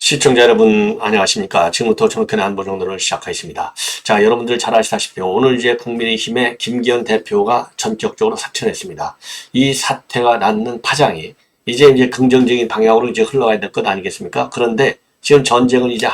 시청자 여러분 안녕하십니까. 지금부터 정권의 안보정도를 시작하겠습니다. 자, 여러분들 잘 아시다시피 오늘 이제 국민의힘의 김기현 대표가 전격적으로 사퇴했습니다. 이 사퇴가 낳는 파장이 이제 긍정적인 방향으로 이제 흘러가야 될 것 아니겠습니까? 그런데 지금 전쟁은 이제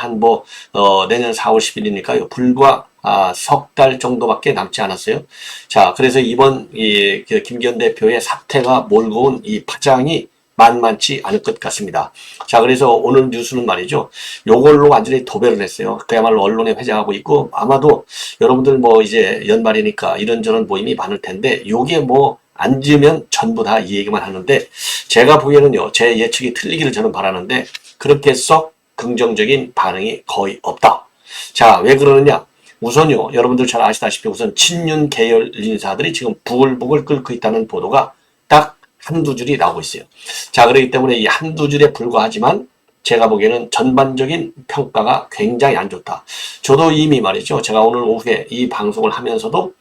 내년 4월 10일이니까요. 불과 석 달 정도밖에 남지 않았어요. 자, 그래서 이번 김기현 대표의 사퇴가 몰고 온 이 파장이 만만치 않을 것 같습니다. 자, 그래서 오늘 뉴스는 말이죠. 요걸로 완전히 도배를 했어요. 그야말로 언론에 회자하고 있고, 아마도 여러분들 이제 연말이니까 이런저런 모임이 많을 텐데, 요게 앉으면 전부 다 이 얘기만 하는데, 제가 보기에는요, 제 예측이 틀리기를 저는 바라는데, 그렇게 썩 긍정적인 반응이 거의 없다. 자, 왜 그러느냐? 우선요, 여러분들 잘 아시다시피 우선 친윤 계열 인사들이 지금 부글부글 끓고 있다는 보도가 딱 한두 줄이 나오고 있어요. 자, 그렇기 때문에 이 한두 줄에 불과하지만 제가 보기에는 전반적인 평가가 굉장히 안 좋다. 저도 이미 말이죠. 제가 오늘 오후에 이 방송을 하면서도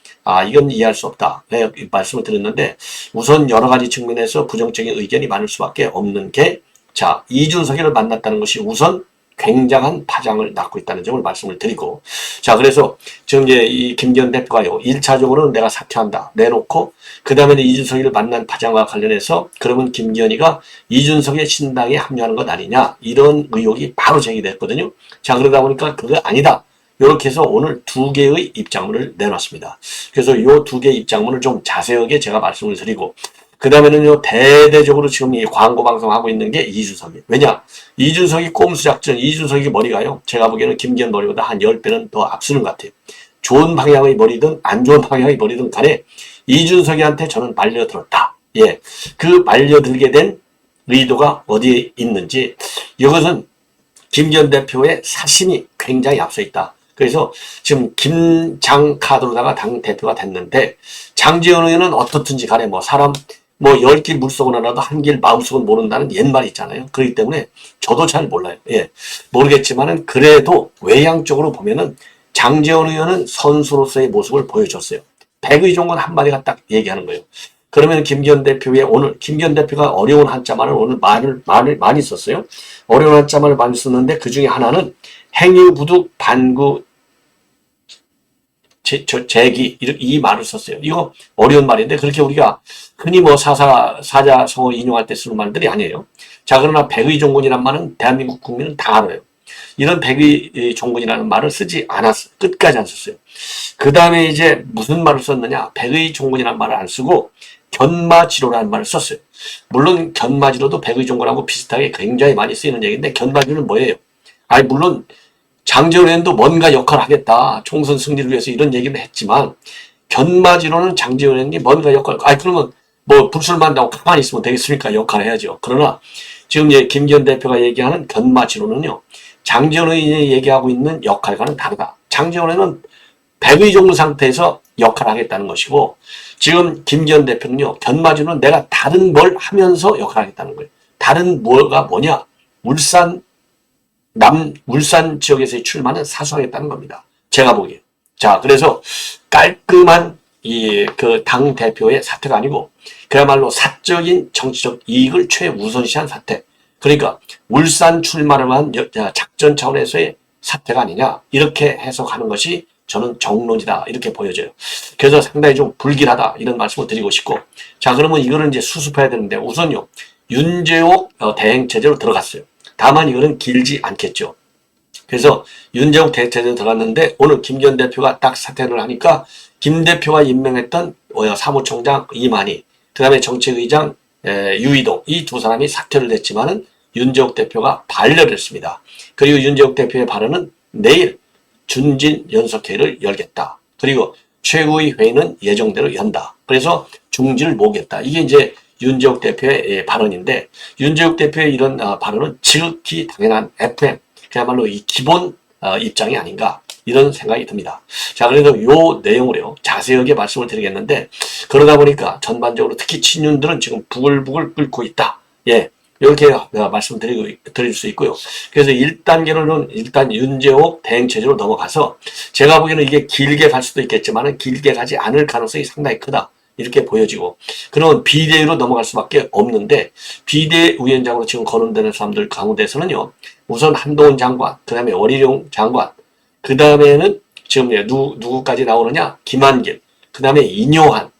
이건 이해할 수 없다. 네, 말씀을 드렸는데 우선 여러 가지 측면에서 부정적인 의견이 많을 수밖에 없는 게 자, 이준석이를 만났다는 것이 우선 굉장한 파장을 낳고 있다는 점을 말씀을 드리고 자, 그래서 지금 이제 이 김기현 대표가요 1차적으로는 내가 사퇴한다 내놓고 그 다음에는 이준석이를 만난 파장과 관련해서 그러면 김기현이가 이준석의 신당에 합류하는 것 아니냐 이런 의혹이 바로 제기됐거든요. 자, 그러다 보니까 그게 아니다. 이렇게 해서 오늘 두 개의 입장문을 내놨습니다. 그래서 이 두 개의 입장문을 좀 자세하게 제가 말씀을 드리고 그 다음에는요, 대대적으로 지금 이 광고 방송하고 있는 게 이준석이에요. 왜냐? 이준석이 꼼수작전, 이준석이 머리가요, 제가 보기에는 김기현 머리보다 한 10배는 더 앞서는 것 같아요. 좋은 방향의 머리든 안 좋은 방향의 머리든 간에 이준석이한테 저는 말려들었다. 예. 그 말려들게 된 의도가 어디에 있는지 이것은 김기현 대표의 사심이 굉장히 앞서 있다. 그래서 지금 김장 카드로다가 당 대표가 됐는데 장제원 의원은 어떻든지 간에 사람 10길 물속은 알아도 한 길 마음속은 모른다는 옛말이 있잖아요. 그렇기 때문에 저도 잘 몰라요. 예. 모르겠지만은 그래도 외향적으로 보면은 장제원 의원은 선수로서의 모습을 보여줬어요. 백의종은 한마디가 딱 얘기하는 거예요. 그러면 김기현 대표의 오늘 김기현 대표가 어려운 한자말을 오늘 말을 많이 썼어요. 어려운 한자말을 많이 썼는데 그 중에 하나는 행유부득 반구 재기 이 말을 썼어요. 이거 어려운 말인데 그렇게 우리가 흔히 사자성어 인용할 때 쓰는 말들이 아니에요. 자, 그러나 백의종군이란 말은 대한민국 국민은 다 알아요. 이런 백의종군이라는 말을 쓰지 않았어요. 끝까지 안 썼어요. 그 다음에 이제 무슨 말을 썼느냐? 백의종군이라는 말을 안 쓰고 견마지로라는 말을 썼어요. 물론 견마지로도 백의종군하고 비슷하게 굉장히 많이 쓰이는 얘기인데 견마지로는 뭐예요? 물론 장제원 의원도 뭔가 역할을 하겠다. 총선 승리를 위해서 이런 얘기는 했지만 견마지로는 장제원 의원이 뭔가 역할을 그러면 불출마한다고 가만히 있으면 되겠습니까? 역할을 해야죠. 그러나 지금 김기현 대표가 얘기하는 견마지로는요. 장제원 의원이 얘기하고 있는 역할과는 다르다. 장제원 의원은 백의종군 상태에서 역할을 하겠다는 것이고 지금 김기현 대표는요. 견마지로는 내가 다른 뭘 하면서 역할을 하겠다는 거예요. 다른 뭐냐? 울산 지역에서의 출마는 사수하겠다는 겁니다. 제가 보기에. 자, 그래서 깔끔한 당 대표의 사퇴가 아니고 그야말로 사적인 정치적 이익을 최우선시한 사퇴. 그러니까 울산 출마를 한 작전 차원에서의 사퇴가 아니냐 이렇게 해석하는 것이 저는 정론이다 이렇게 보여져요. 그래서 상당히 좀 불길하다 이런 말씀을 드리고 싶고 자, 그러면 이거는 이제 수습해야 되는데 우선요 윤재옥 대행 체제로 들어갔어요. 다만 이거는 길지 않겠죠. 그래서 윤재옥 대행 체제로 들어갔는데 오늘 김기현 대표가 딱 사퇴를 하니까 김 대표가 임명했던 사무총장 이만희 그 다음에 정책의장 유이동 이 두 사람이 사퇴를 했지만은 윤재옥 대표가 반려를 했습니다. 그리고 윤재옥 대표의 발언은 내일 준진 연석회의를 열겠다. 그리고 최고위 회의는 예정대로 연다. 그래서 중지를 모으겠다. 이게 이제 윤재옥 대표의 발언인데 윤재옥 대표의 이런 발언은 지극히 당연한 FM 그야말로 이 기본 입장이 아닌가 이런 생각이 듭니다. 자, 그래서 요 내용으로요 자세하게 말씀을 드리겠는데 그러다 보니까 전반적으로 특히 친윤들은 지금 부글부글 끓고 있다. 예, 이렇게 말씀드릴 수 있고요. 그래서 1단계로는 일단 윤재옥 대행체제로 넘어가서 제가 보기에는 이게 길게 갈 수도 있겠지만 길게 가지 않을 가능성이 상당히 크다. 이렇게 보여지고 그러면 비대위로 넘어갈 수밖에 없는데 비대위원장으로 지금 거론되는 사람들 가운데서는요. 우선 한동훈 장관, 그 다음에 원희룡 장관, 그 다음에는 지금 누구까지 나오느냐? 김한길, 그 다음에 인요한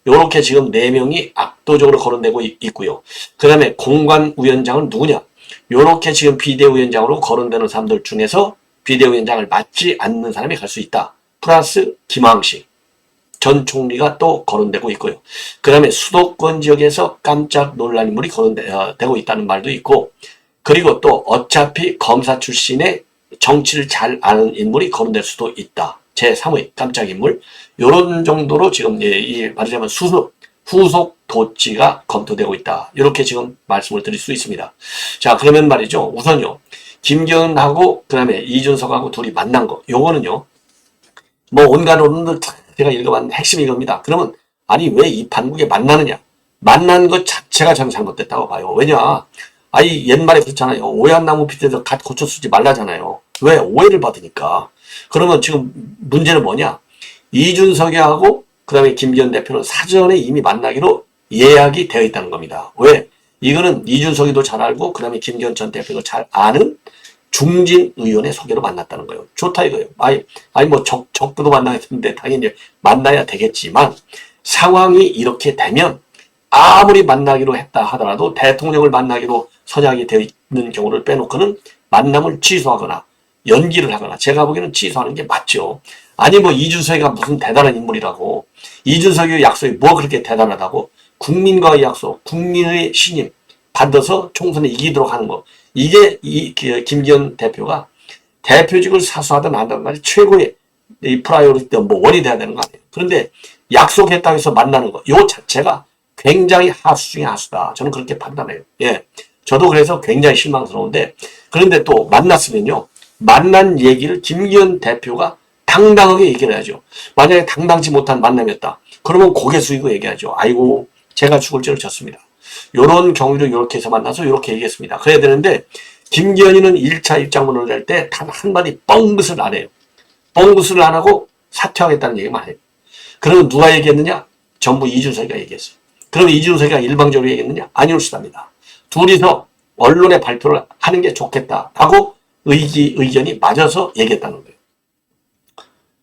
요렇게 지금 4명이 압도적으로 거론되고 있고요. 그 다음에 공관위원장은 누구냐? 요렇게 지금 비대위원장으로 거론되는 사람들 중에서 비대위원장을 맡지 않는 사람이 갈 수 있다. 플러스 김황식 전 총리가 또 거론되고 있고요. 그 다음에 수도권 지역에서 깜짝 놀랄 인물이 거론되고 있다는 말도 있고 그리고 또 어차피 검사 출신의 정치를 잘 아는 인물이 거론될 수도 있다. 제3의 깜짝 인물 이런 정도로 지금 말하자면 후속 도치가 검토되고 있다. 이렇게 지금 말씀을 드릴 수 있습니다. 자 그러면 말이죠. 우선요. 김기현하고 그 다음에 이준석하고 둘이 만난 거 요거는요. 뭐 온갖 언론들 제가 읽어봤는데 핵심이 이겁니다. 그러면 아니 왜 이 판국에 만나느냐. 만난 것 자체가 저는 잘못됐다고 봐요. 왜냐 아니 옛말에 그렇잖아요. 오얏 나무 빗대서 갓 고쳐 쓰지 말라잖아요. 왜? 오해를 받으니까. 그러면 지금 문제는 뭐냐? 이준석이하고 그 다음에 김기현 대표는 사전에 이미 만나기로 예약이 되어 있다는 겁니다. 왜? 이거는 이준석이도 잘 알고 그 다음에 김기현 전 대표도 잘 아는 중진 의원의 소개로 만났다는 거예요. 좋다 이거예요. 아니 뭐 적도 만나겠는데 당연히 만나야 되겠지만 상황이 이렇게 되면 아무리 만나기로 했다 하더라도 대통령을 만나기로 선약이 되어 있는 경우를 빼놓고는 만남을 취소하거나 연기를 하거나 제가 보기에는 취소하는 게 맞죠. 아니 뭐 이준석이가 무슨 대단한 인물이라고 이준석의 약속이 뭐 그렇게 대단하다고 국민과의 약속, 국민의 신임 받아서 총선에 이기도록 하는 거 이게 김기현 대표가 대표직을 사수하든 안 하든 간에 최고의 이 프라이오리티 뭐 원이 돼야 되는 거 아니에요. 그런데 약속했다고 해서 만나는 거 요 자체가 굉장히 하수 중에 하수다. 저는 그렇게 판단해요. 예, 저도 그래서 굉장히 실망스러운데 그런데 또 만났으면요. 만난 얘기를 김기현 대표가 당당하게 얘기를 해야죠. 만약에 당당치 못한 만남이었다. 그러면 고개 숙이고 얘기하죠. 아이고 제가 죽을 죄를 졌습니다. 요런 경위로 이렇게 해서 만나서 이렇게 얘기했습니다. 그래야 되는데 김기현이는 1차 입장문을 낼 때 단 한마디 뻥긋을 안 해요. 뻥긋을 안 하고 사퇴하겠다는 얘기만 해요. 그러면 누가 얘기했느냐? 전부 이준석이가 얘기했어요. 그럼 이준석이가 일방적으로 얘기했느냐? 아니올수답니다. 둘이서 언론에 발표를 하는 게 좋겠다라고 의견이 맞아서 얘기했다는 거예요.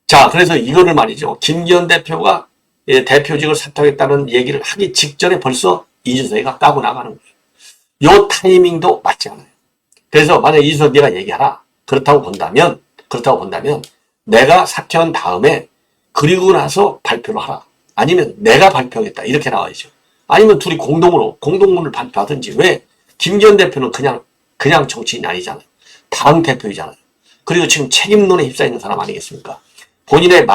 자, 그래서 이거를 말이죠. 김기현 대표가 대표직을 사퇴하겠다는 얘기를 하기 직전에 벌써 이준석이가 까고 나가는 거예요. 요 타이밍도 맞지 않아요. 그래서 만약 이준석 네가 얘기하라. 그렇다고 본다면 내가 사퇴한 다음에 그리고 나서 발표를 하라. 아니면 내가 발표하겠다. 이렇게 나와야죠. 아니면 둘이 공동문을 발표하든지. 왜? 김기현 대표는 그냥 정치인이 아니잖아요. 당 대표이잖아요. 그리고 지금 책임론에 휩싸이는 사람 아니겠습니까? 본인의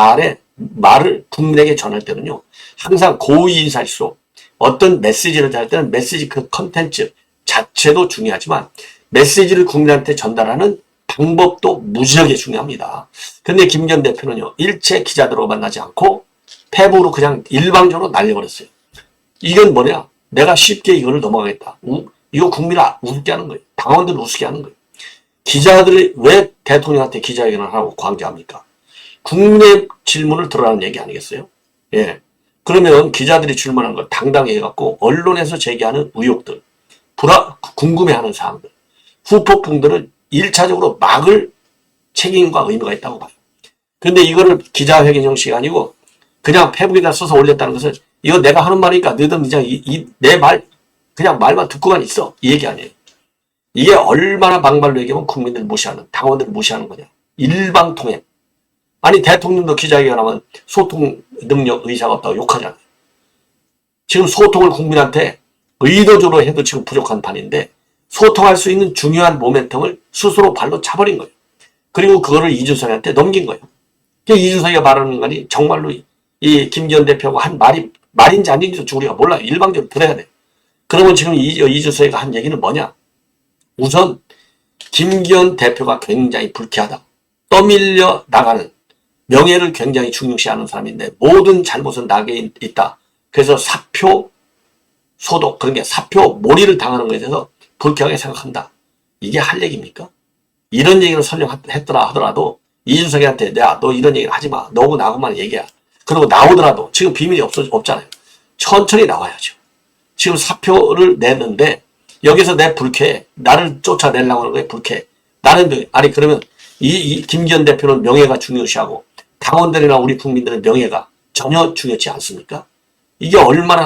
말을 국민에게 전할 때는요. 항상 고위 인사일수록 어떤 메시지를 전할 때는 메시지 그 컨텐츠 자체도 중요하지만 메시지를 국민한테 전달하는 방법도 무지하게 중요합니다. 근데 김기현 대표는요. 일체 기자들하고 만나지 않고 페북으로 그냥 일방적으로 날려버렸어요. 이건 뭐냐? 내가 쉽게 이거를 넘어가겠다. 이거 국민을 우습게 하는 거예요. 당원들을 우습게 하는 거예요. 기자들이 왜 대통령한테 기자회견을 하고 광주합니까? 국민의 질문을 들으라는 얘기 아니겠어요? 예. 그러면 기자들이 질문한 걸 당당히 해갖고 언론에서 제기하는 의혹들, 궁금해하는 사항들, 후폭풍들을 1차적으로 막을 책임과 의무가 있다고 봐요. 그런데 이거를 기자회견 형식이 아니고 그냥 페북에다 써서 올렸다는 것은 이거 내가 하는 말이니까 너희들 그냥 내 말 그냥 말만 듣고만 있어. 이 얘기 아니에요. 이게 얼마나 막말로 얘기하면 국민들을 무시하는, 당원들을 무시하는 거냐. 일방통행. 아니 대통령도 기자회견하면 소통 능력 의사가 없다고 욕하잖아요. 지금 소통을 국민한테 의도적으로 해도 지금 부족한 판인데 소통할 수 있는 중요한 모멘텀을 스스로 발로 차버린 거예요. 그리고 그거를 이준석한테 넘긴 거예요. 이준석이가 말하는 거니 정말로 이 김기현 대표가 한 말인지 아닌지도 우리가 몰라요. 일방적으로 들어야 돼요. 그러면 지금 이준석이가 한 얘기는 뭐냐? 우선 김기현 대표가 굉장히 불쾌하다. 떠밀려 나가는 명예를 굉장히 중요시하는 사람인데 모든 잘못은 나게 있다. 그래서 사표 소독 그런 게 사표 몰이를 당하는 것에 대해서 불쾌하게 생각한다. 이게 할 얘기입니까? 이런 얘기를 설령 했더라 하더라도 이준석이한테 야, 너 이런 얘기를 하지 마. 너하고 나하고만 얘기야. 그리고 나오더라도 지금 비밀이 없잖아요. 천천히 나와야죠. 지금 사표를 냈는데 여기서 내 불쾌해. 나를 쫓아내려고 하는 거에 불쾌해. 나는 아니 그러면 이 김기현 대표는 명예가 중요시하고 당원들이나 우리 국민들의 명예가 전혀 중요치 않습니까? 이게 얼마나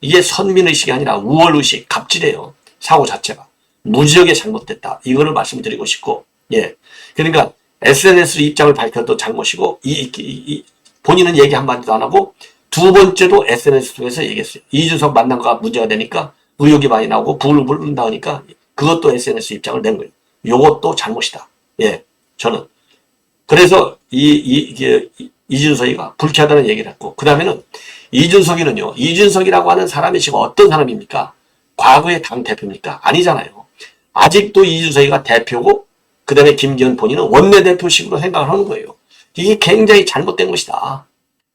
이게 선민의식이 아니라 우월의식, 갑질이에요. 사고 자체가. 무지하게 잘못됐다. 이거를 말씀드리고 싶고, 예. 그러니까 SNS로 입장을 밝혀도 잘못이고, 본인은 얘기 한마디도 안 하고, 두 번째도 SNS 통해서 얘기했어요. 이준석 만난 거가 문제가 되니까 의혹이 많이 나오고 부글부글 끓는다 하니까 그것도 SNS 입장을 낸 거예요. 요것도 잘못이다. 예. 저는. 그래서 이준석이가 불쾌하다는 얘기를 했고, 그 다음에는 이준석이라고 하는 사람이 지금 어떤 사람입니까? 과거의 당 대표입니까? 아니잖아요. 아직도 이준석이가 대표고, 그 다음에 김기현 본인은 원내대표식으로 생각을 하는 거예요. 이게 굉장히 잘못된 것이다.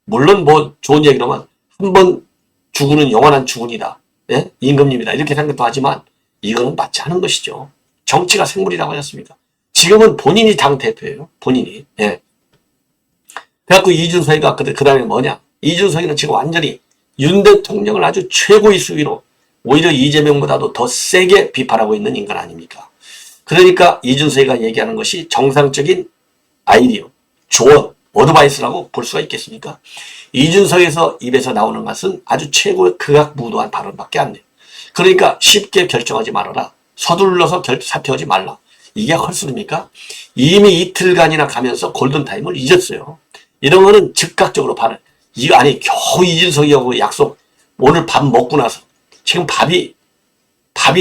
물론 뭐 좋은 얘기로만 한 번 죽으는 영원한 죽은이다. 예? 임금님이다. 이렇게 생각도 하지만 이거는 맞지 않은 것이죠. 정치가 생물이라고 하셨습니까? 지금은 본인이 당 대표예요. 본인이. 예. 그래갖고 이준석이가 그 다음에 뭐냐? 이준석이는 지금 완전히 윤 대통령을 아주 최고의 수위로 오히려 이재명보다도 더 세게 비판하고 있는 인간 아닙니까? 그러니까 이준석이가 얘기하는 것이 정상적인 아이디어, 조언, 어드바이스라고 볼 수가 있겠습니까? 이준석에서 입에서 나오는 것은 아주 최고의 극악무도한 발언밖에 안 돼요. 그러니까 쉽게 결정하지 말아라. 서둘러서 사퇴하지 말라. 이게 헛소리입니까? 이미 이틀간이나 가면서 골든타임을 잊었어요. 이런 거는 즉각적으로 아니 겨우 이준석이하고 약속 오늘 밥 먹고 나서 지금 밥이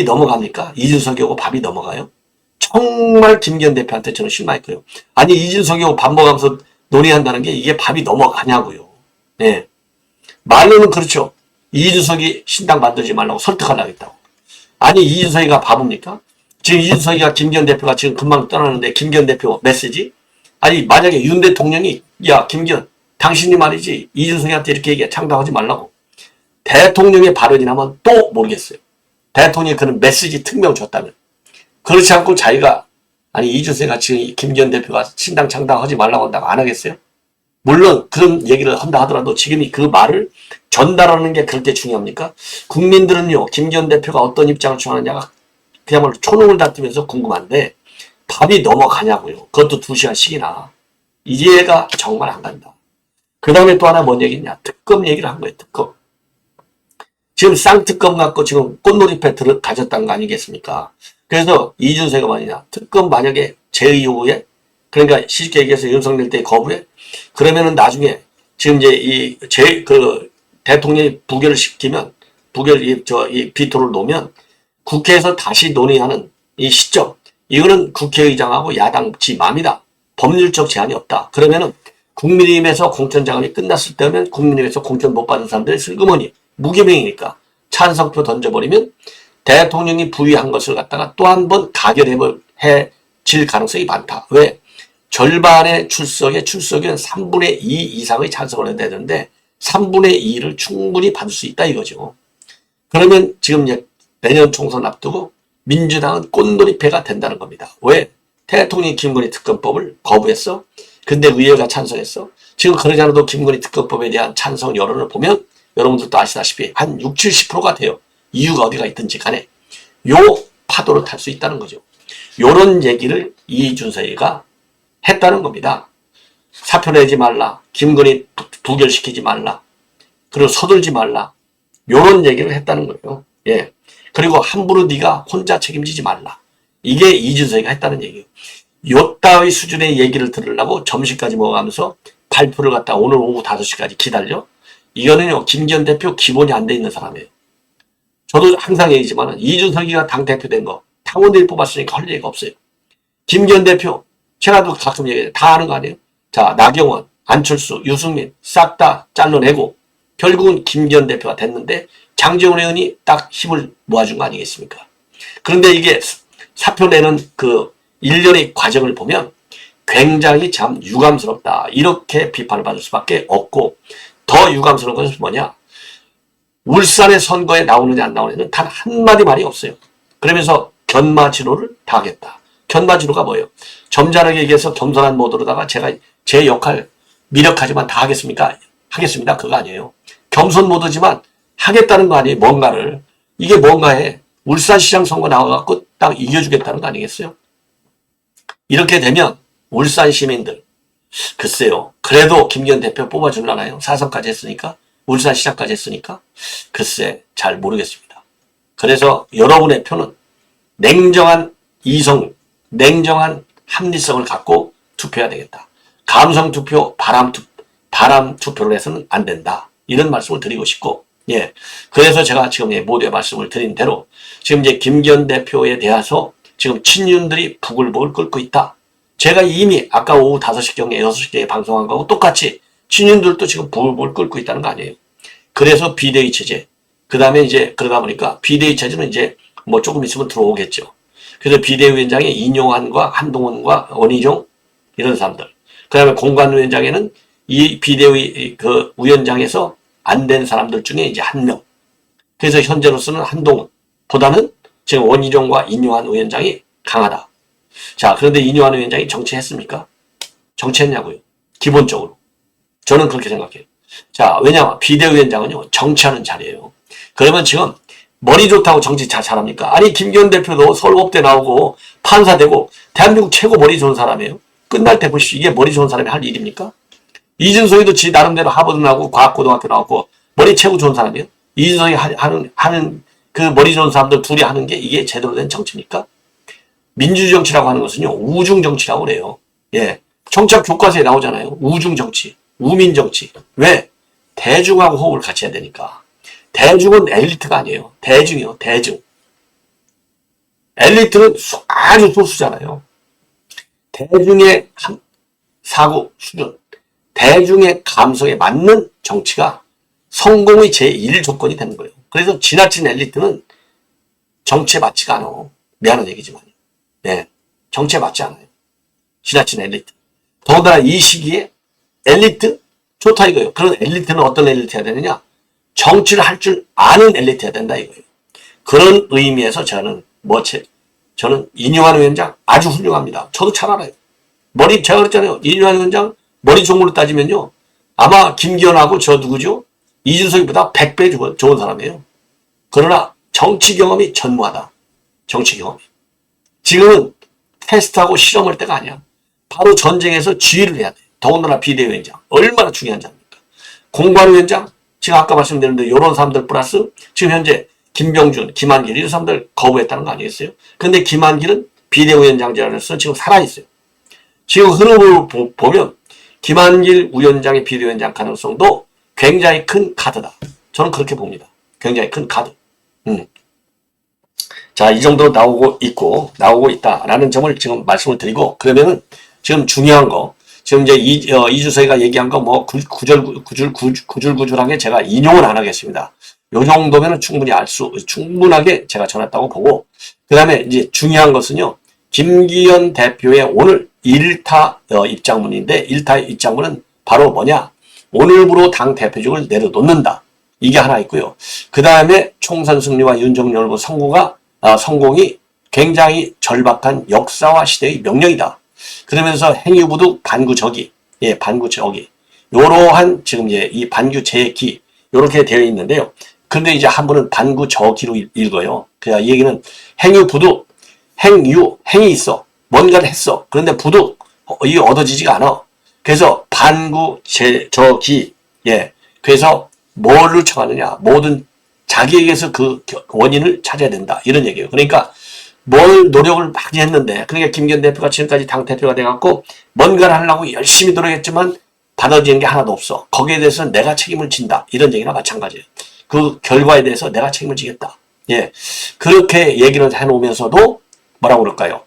넘어갑니까? 이준석이하고 밥이 넘어가요? 정말 김기현 대표한테 저는 실망했고요. 아니 이준석이하고 밥 먹으면서 논의한다는 게 이게 밥이 넘어가냐고요. 네. 말로는 그렇죠. 이준석이 신당 만들지 말라고 설득하려고 했다고. 아니 이준석이가 바보입니까? 지금 이준석이가 김기현 대표가 지금 금방 떠나는데 김기현 대표 메시지? 아니 만약에 윤 대통령이 야 김기현 당신이 말이지 이준석이한테 이렇게 얘기해 창당하지 말라고. 대통령의 발언이 나면 또 모르겠어요. 대통령이 그런 메시지 특명 줬다면. 그렇지 않고 자기가 아니 이준석이가 지금 김기현 대표가 신당 창당하지 말라고 한다고 안 하겠어요? 물론 그런 얘기를 한다 하더라도 지금이 그 말을 전달하는 게 그렇게 중요합니까? 국민들은요 김기현 대표가 어떤 입장을 취하느냐가 그야말로 초능을 다투면서 궁금한데 밥이 넘어가냐고요. 그것도 2시간씩이나. 이해가 정말 안 간다. 그 다음에 또 하나 뭔 얘기냐. 특검 얘기를 한 거예요. 특검. 지금 쌍특검 갖고 지금 꽃놀이패 가졌다는 거 아니겠습니까? 그래서 이준석이가 말이냐. 특검 만약에 제의호에 그러니까 쉽게 얘기해서 윤석열 때 거부해. 그러면은 나중에 지금 이제 대통령이 부결을 시키면 이 비토를 놓으면 국회에서 다시 논의하는 이 시점. 이거는 국회의장하고 야당 지 맘이다. 법률적 제한이 없다. 그러면은 국민의힘에서 공천장악이 끝났을 때면 국민의힘에서 공천 못 받은 사람들이 슬그머니 무기명이니까 찬성표 던져버리면 대통령이 부의한 것을 갖다가 또 한 번 가결해질 가능성이 많다. 왜? 절반의 출석은 3분의 2 이상의 찬성을 해야 되는데 3분의 2를 충분히 받을 수 있다 이거죠. 그러면 지금 이제 내년 총선 앞두고 민주당은 꽃놀이패가 된다는 겁니다. 왜? 대통령이 김건희 특검법을 거부했어? 근데 의회가 찬성했어? 지금 그러지 않아도 김건희 특검법에 대한 찬성 여론을 보면 여러분들도 아시다시피 한 60, 70%가 돼요. 이유가 어디가 있든지 간에. 요 파도를 탈 수 있다는 거죠. 요런 얘기를 이준석이가 했다는 겁니다. 사표 내지 말라. 김건희 부결시키지 말라. 그리고 서둘지 말라. 요런 얘기를 했다는 거예요. 예. 그리고 함부로 네가 혼자 책임지지 말라. 이게 이준석이가 했다는 얘기예요. 요따위 수준의 얘기를 들으려고 점심까지 먹어가면서 발표를 갖다 오늘 오후 5시까지 기다려? 이거는요 김기현 대표 기본이 안 돼 있는 사람이에요. 저도 항상 얘기지만 이준석이가 당대표 된 거 당원들이 뽑았으니까 할 얘기가 없어요. 김기현 대표 제가도 가끔 얘기해요. 다 아는 거 아니에요? 자 나경원, 안철수, 유승민 싹 다 잘라내고 결국은 김기현 대표가 됐는데 장제원 의원이 딱 힘을 모아준 거 아니겠습니까? 그런데 이게 사표 내는 그 일련의 과정을 보면 굉장히 참 유감스럽다. 이렇게 비판을 받을 수밖에 없고 더 유감스러운 것은 뭐냐? 울산의 선거에 나오느냐 안 나오느냐는 단 한마디 말이 없어요. 그러면서 견마지로를 다하겠다. 견마지로가 뭐예요? 점잖게 얘기해서 겸손한 모드로다가 제가 제 역할 미력하지만 다 하겠습니까? 하겠습니다. 그거 아니에요. 겸손 모드지만 하겠다는 거 아니에요. 뭔가를. 이게 뭔가에 울산시장 선거 나와갖고 딱 이겨주겠다는 거 아니겠어요? 이렇게 되면 울산 시민들 글쎄요. 그래도 김기현 대표 뽑아주려나요? 4선까지 했으니까. 울산시장까지 했으니까. 글쎄 잘 모르겠습니다. 그래서 여러분의 표는 냉정한 이성, 냉정한 합리성을 갖고 투표해야 되겠다. 감성 투표, 바람 투표를 해서는 안 된다. 이런 말씀을 드리고 싶고, 예. 그래서 제가 지금 모두의 말씀을 드린 대로 지금 이제 김기현 대표에 대해서 지금 친윤들이 부글부글 끓고 있다. 제가 이미 아까 오후 5시경에 6시경에 방송한 거하고 똑같이 친윤들도 지금 부글부글 끓고 있다는 거 아니에요. 그래서 비대위 체제. 그 다음에 이제 그러다 보니까 비대위 체제는 이제 뭐 조금 있으면 들어오겠죠. 그래서 비대위원장에 인용환과 한동훈과 원희종 이런 사람들. 그 다음에 공관위원장에는 이 비대위 그 위원장에서 안 된 사람들 중에 이제 한 명. 그래서 현재로서는 한동훈보다는 지금 원희종과 인용환 위원장이 강하다. 자, 그런데 인용환 위원장이 정치했습니까? 정치했냐고요? 기본적으로. 저는 그렇게 생각해요. 자, 왜냐하면 비대위원장은요, 정치하는 자리예요. 그러면 지금 머리 좋다고 정치 잘합니까? 아니, 김기현 대표도 서울법대 나오고 판사 되고 대한민국 최고 머리 좋은 사람이에요. 끝날 때 보십시오. 이게 머리 좋은 사람이 할 일입니까? 이준석이도 지 나름대로 하버드 나오고 과학고등학교 나오고 머리 최고 좋은 사람이에요. 이준석이 하는 그 머리 좋은 사람들 둘이 하는 게 이게 제대로 된 정치입니까? 민주주의 정치라고 하는 것은요, 우중 정치라고 그래요. 예. 정치학 교과서에 나오잖아요. 우중 정치, 우민 정치. 왜? 대중하고 호흡을 같이 해야 되니까. 대중은 엘리트가 아니에요. 대중이요, 대중. 엘리트는 아주 소수잖아요. 대중의 사고 수준, 대중의 감성에 맞는 정치가 성공의 제1 조건이 되는 거예요. 그래서 지나친 엘리트는 정치에 맞지가 않아. 미안한 얘기지만. 네, 정치에 맞지 않아요. 지나친 엘리트. 더군다나 이 시기에 엘리트? 좋다 이거예요. 그런 엘리트는 어떤 엘리트여야 되느냐? 정치를 할 줄 아는 엘리트여야 된다 이거예요. 그런 의미에서 저는 저는 인용환 위원장 아주 훌륭합니다. 저도 잘 알아요. 제가 그랬잖아요. 인용환 위원장 머리 좋은 걸로 따지면요. 아마 김기현하고 저 누구죠? 이준석이보다 100배 좋은 사람이에요. 그러나 정치 경험이 전무하다. 정치 경험이. 지금은 테스트하고 실험할 때가 아니야. 바로 전쟁에서 지휘를 해야 돼. 더군다나 비대위원장. 얼마나 중요한 자입니까? 공관위원장. 제가 아까 말씀드렸는데 이런 사람들 플러스 지금 현재 김병준, 김한길 이런 사람들 거부했다는 거 아니겠어요? 근데 김한길은 비대위원장제로서 지금 살아있어요. 지금 흐름을 보면 김한길 위원장의 비대위원장 가능성도 굉장히 큰 카드다. 저는 그렇게 봅니다. 굉장히 큰 카드. 자, 이 정도 나오고 있다라는 점을 지금 말씀을 드리고, 그러면은 지금 중요한 거, 지금 이제 이주석이가 얘기한 거 뭐 구줄구줄하게 제가 인용을 안 하겠습니다. 요 정도면은 충분하게 제가 전했다고 보고, 그 다음에 이제 중요한 것은요, 김기현 대표의 오늘 1타 입장문인데, 1타 입장문은 바로 뭐냐? 오늘부로 당 대표직을 내려놓는다. 이게 하나 있고요. 그 다음에 총선 승리와 윤석열 후보 성공이 굉장히 절박한 역사와 시대의 명령이다. 그러면서 행위부도 반구적이, 예, 반구적이. 요러한 지금 이제 이 반구제기, 요렇게 되어 있는데요. 근데 이제 한 분은 반구저기로 읽어요. 그냥 이 얘기는 행위부도, 행이 있어. 뭔가를 했어. 그런데 부도, 이게 얻어지지가 않아. 그래서 반구저기, 예. 그래서 뭐를 청하느냐. 모든 자기에게서 그 원인을 찾아야 된다. 이런 얘기예요. 그러니까 뭘 노력을 많이 했는데, 그러니까 김기현 대표가 지금까지 당대표가 돼갖고 뭔가를 하려고 열심히 노력했지만 받아지는 게 하나도 없어. 거기에 대해서 내가 책임을 진다. 이런 얘기나 마찬가지예요. 그 결과에 대해서 내가 책임을 지겠다. 예. 그렇게 얘기를 해놓으면서도 뭐라고 그럴까요?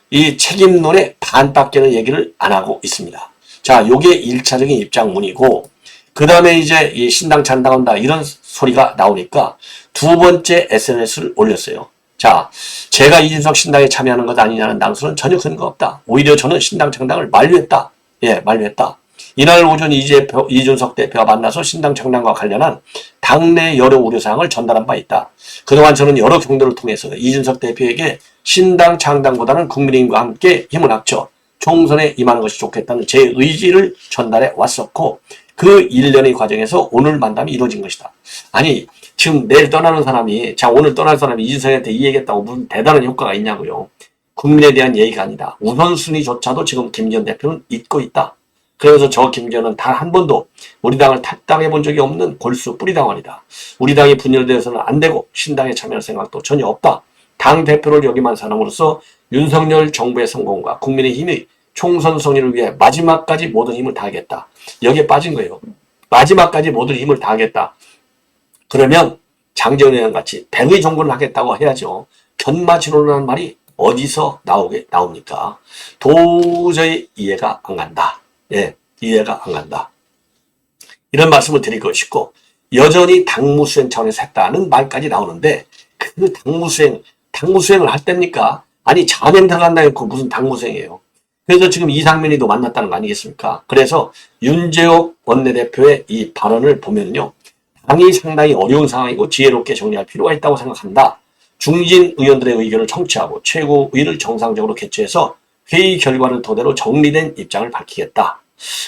이 책임론의 반밖에는 얘기를 안 하고 있습니다. 자, 요게 1차적인 입장문이고, 그 다음에 이제 이 신당 찬당한다 이런 소리가 나오니까 두 번째 SNS를 올렸어요. 자, 제가 이준석 신당에 참여하는 것 아니냐는 낭수는 전혀 근거 없다. 오히려 저는 신당 창당을 만류했다. 예, 만류했다. 이날 오전 이준석 대표와 만나서 신당 창당과 관련한 당내 여러 우려사항을 전달한 바 있다. 그동안 저는 여러 경로를 통해서 이준석 대표에게 신당 창당보다는 국민의힘과 함께 힘을 합쳐 총선에 임하는 것이 좋겠다는 제 의지를 전달해 왔었고 그 일련의 과정에서 오늘 만남이 이루어진 것이다. 아니 지금 내일 떠나는 사람이 자 오늘 떠날 사람이 이준석한테 이 얘기했다고 무슨 대단한 효과가 있냐고요. 국민에 대한 예의가 아니다. 우선순위조차도 지금 김기현 대표는 잊고 있다. 그래서 저 김기현은 단 한 번도 우리 당을 탈당해 본 적이 없는 골수 뿌리당원이다. 우리 당이 분열되어서는 안 되고 신당에 참여할 생각도 전혀 없다. 당 대표를 역임한 사람으로서 윤석열 정부의 성공과 국민의힘의 총선 승리를 위해 마지막까지 모든 힘을 다하겠다. 여기에 빠진 거예요. 마지막까지 모든 힘을 다하겠다. 그러면 장재원 의원 같이 백의 종군을 하겠다고 해야죠. 견마치로라는 말이 어디서 나옵니까? 도저히 이해가 안 간다. 예, 이해가 안 간다. 이런 말씀을 드리고 싶고 여전히 당무수행 차원에서 했다는 말까지 나오는데 그 당무수행을 할 때입니까? 아니 자명 들어간다 했고 무슨 당무수행이에요. 그래서 지금 이상민이도 만났다는 거 아니겠습니까? 그래서 윤재옥 원내대표의 이 발언을 보면요. 당이 상당히 어려운 상황이고 지혜롭게 정리할 필요가 있다고 생각한다. 중진 의원들의 의견을 청취하고 최고위를 정상적으로 개최해서 회의 결과를 토대로 정리된 입장을 밝히겠다.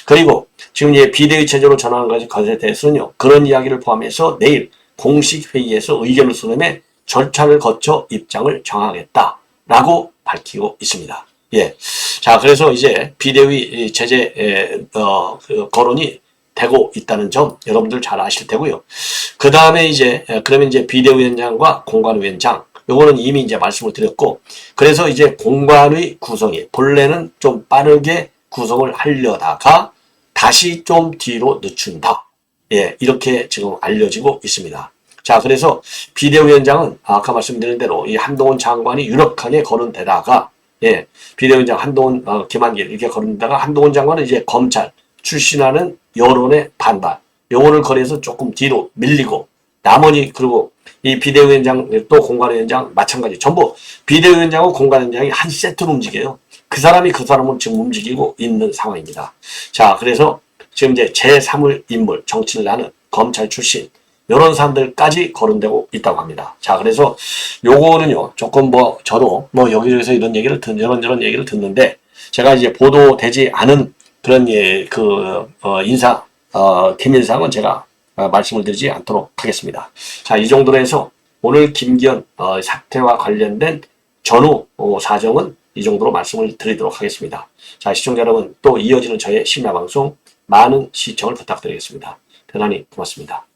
그리고 지금 이제 비대위 체제로 전환한 것에 대해서는요. 그런 이야기를 포함해서 내일 공식 회의에서 의견을 수렴해 절차를 거쳐 입장을 정하겠다라고 밝히고 있습니다. 예. 자, 그래서 이제 비대위 체제 거론이 되고 있다는 점 여러분들 잘 아실 테고요. 그 다음에 이제 그러면 이제 비대위원장과 공관위원장 요거는 이미 이제 말씀을 드렸고 그래서 이제 공관의 구성이 본래는 좀 빠르게 구성을 하려다가 다시 좀 뒤로 늦춘다. 예, 이렇게 지금 알려지고 있습니다. 자, 그래서 비대위원장은 아까 말씀드린 대로 이 한동훈 장관이 유력하게 거론되다가 예, 비대위원장 한동훈 김한길 이렇게 거론되다가 한동훈 장관은 이제 검찰 출신하는 여론의 반발 요거를 거래해서 조금 뒤로 밀리고 나머지 그리고 이 비대위원장 또 공관위원장 마찬가지 전부 비대위원장하고 공관위원장이 한 세트로 움직여요. 그 사람이 그 사람을 지금 움직이고 있는 상황입니다. 자, 그래서 지금 이제 제3의 인물 정치를 하는 검찰 출신 이런 사람들까지 거론되고 있다고 합니다. 자, 그래서 요거는요 조금 뭐 저도 뭐 여기저기서 이런 얘기를 이런저런 얘기를 듣는데 제가 이제 보도되지 않은 그런 인사 김인상은 제가 말씀을 드리지 않도록 하겠습니다. 자, 이 정도로 해서 오늘 김기현 사태와 관련된 전후 사정은 이 정도로 말씀을 드리도록 하겠습니다. 자, 시청자 여러분 또 이어지는 저의 심야방송 많은 시청을 부탁드리겠습니다. 대단히 고맙습니다.